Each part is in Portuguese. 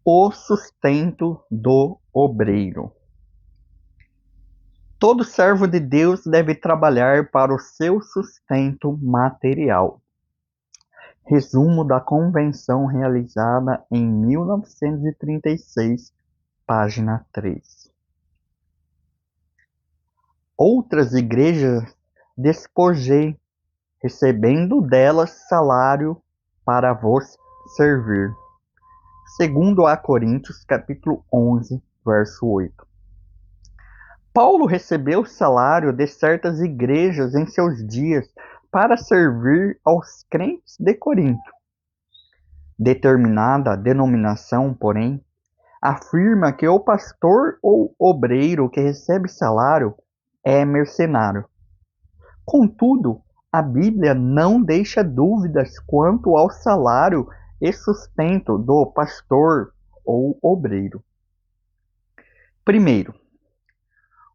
O sustento do obreiro. Todo servo de Deus deve trabalhar para o seu sustento material. Resumo da convenção realizada em 1936, página 3. Outras igrejas despojei, recebendo delas salário para vos servir. Segundo a Coríntios, capítulo 11, verso 8. Paulo recebeu salário de certas igrejas em seus dias para servir aos crentes de Corinto. Determinada denominação, porém, afirma que o pastor ou obreiro que recebe salário é mercenário. Contudo, a Bíblia não deixa dúvidas quanto ao salário e sustento do pastor ou obreiro. Primeiro,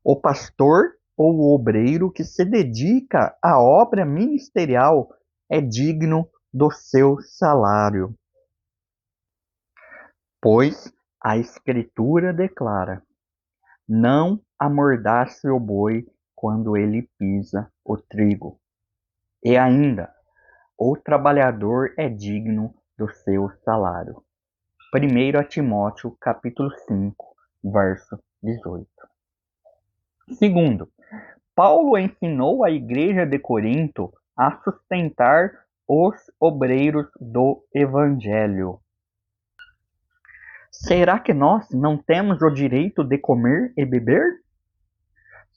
o pastor ou obreiro que se dedica à obra ministerial é digno do seu salário. Pois a Escritura declara: não amordace o boi quando ele pisa o trigo. E ainda, o trabalhador é digno do seu salário. 1 Timóteo, capítulo 5, verso 18. Segundo, Paulo ensinou a igreja de Corinto a sustentar os obreiros do Evangelho. Será que nós não temos o direito de comer e beber?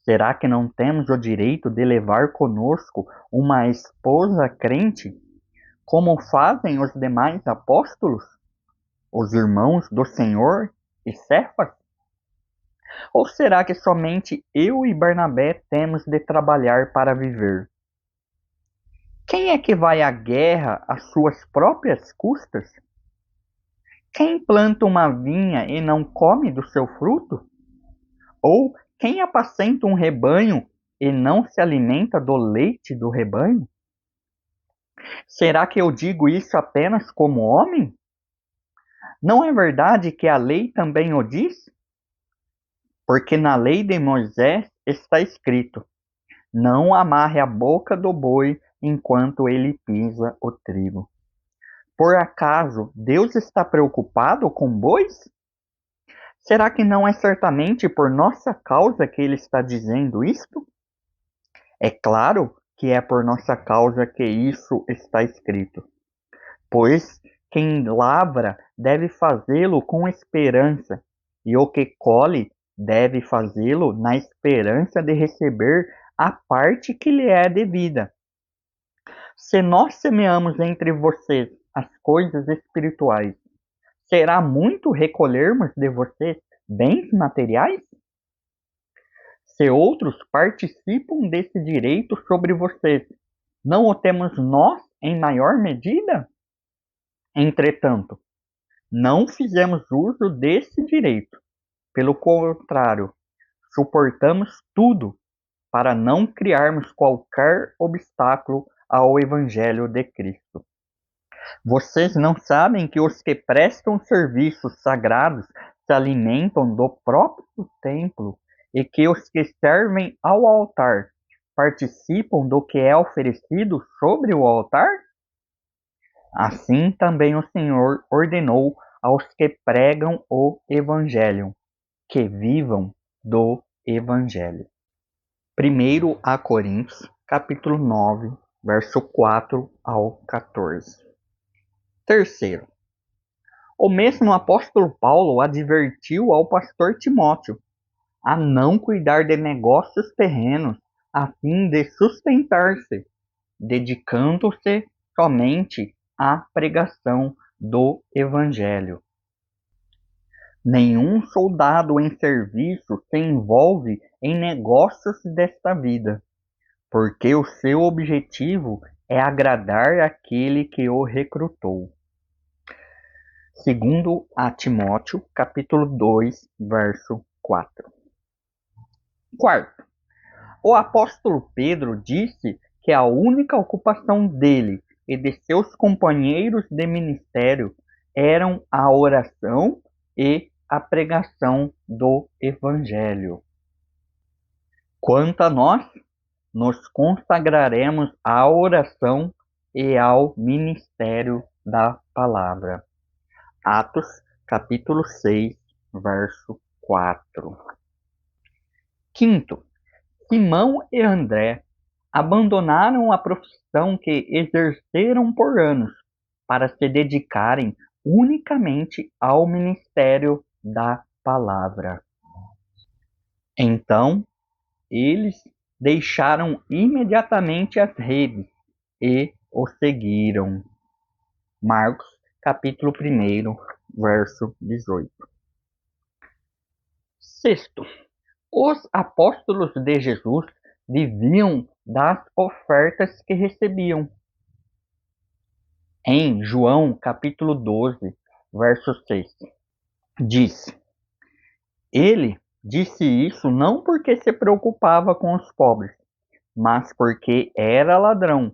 Será que não temos o direito de levar conosco uma esposa crente, como fazem os demais apóstolos, os irmãos do Senhor e Cefas? Ou será que somente eu e Barnabé temos de trabalhar para viver? Quem é que vai à guerra às suas próprias custas? Quem planta uma vinha e não come do seu fruto? Ou quem apacenta um rebanho e não se alimenta do leite do rebanho? Será que eu digo isso apenas como homem? Não é verdade que a lei também o diz? Porque na lei de Moisés está escrito: não amarre a boca do boi enquanto ele pisa o trigo. Por acaso Deus está preocupado com bois? Será que não é certamente por nossa causa que ele está dizendo isto? É claro que é por nossa causa que isso está escrito. Pois quem lavra deve fazê-lo com esperança, e o que colhe deve fazê-lo na esperança de receber a parte que lhe é devida. Se nós semeamos entre vocês as coisas espirituais, será muito recolhermos de vocês bens materiais? Se outros participam desse direito sobre vocês, não o temos nós em maior medida? Entretanto, não fizemos uso desse direito. Pelo contrário, suportamos tudo para não criarmos qualquer obstáculo ao Evangelho de Cristo. Vocês não sabem que os que prestam serviços sagrados se alimentam do próprio templo e que os que servem ao altar participam do que é oferecido sobre o altar? Assim também o Senhor ordenou aos que pregam o Evangelho, que vivam do Evangelho. 1 a Coríntios, capítulo 9, verso 4 ao 14. Terceiro, o mesmo apóstolo Paulo advertiu ao pastor Timóteo a não cuidar de negócios terrenos a fim de sustentar-se, dedicando-se somente à pregação do Evangelho. Nenhum soldado em serviço se envolve em negócios desta vida, porque o seu objetivo é agradar aquele que o recrutou. Segundo a Timóteo, capítulo 2, verso 4. Quarto, o apóstolo Pedro disse que a única ocupação dele e de seus companheiros de ministério eram a oração e a pregação do Evangelho. Quanto a nós, nos consagraremos à oração e ao ministério da palavra. Atos, capítulo 6, verso 4. Quinto, Simão e André abandonaram a profissão que exerceram por anos para se dedicarem unicamente ao ministério da palavra. Então, eles deixaram imediatamente as redes e o seguiram. Marcos, capítulo 1, verso 18. Sexto, os apóstolos de Jesus viviam das ofertas que recebiam. Em João, capítulo 12, verso 6, diz: Ele disse isso não porque se preocupava com os pobres, mas porque era ladrão,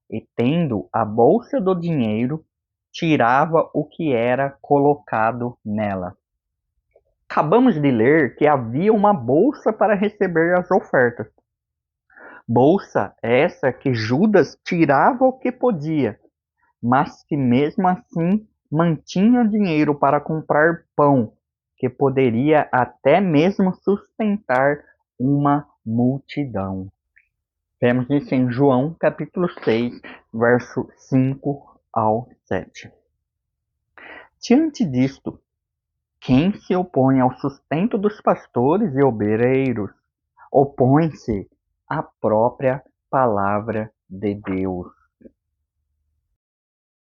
e tendo a bolsa do dinheiro, tirava o que era colocado nela. Acabamos de ler que havia uma bolsa para receber as ofertas. Bolsa essa que Judas tirava o que podia, mas que mesmo assim mantinha dinheiro para comprar pão, que poderia até mesmo sustentar uma multidão. Vemos isso em João, capítulo 6, verso 5 ao 7. Diante disto, quem se opõe ao sustento dos pastores e obreiros, opõe-se à própria palavra de Deus.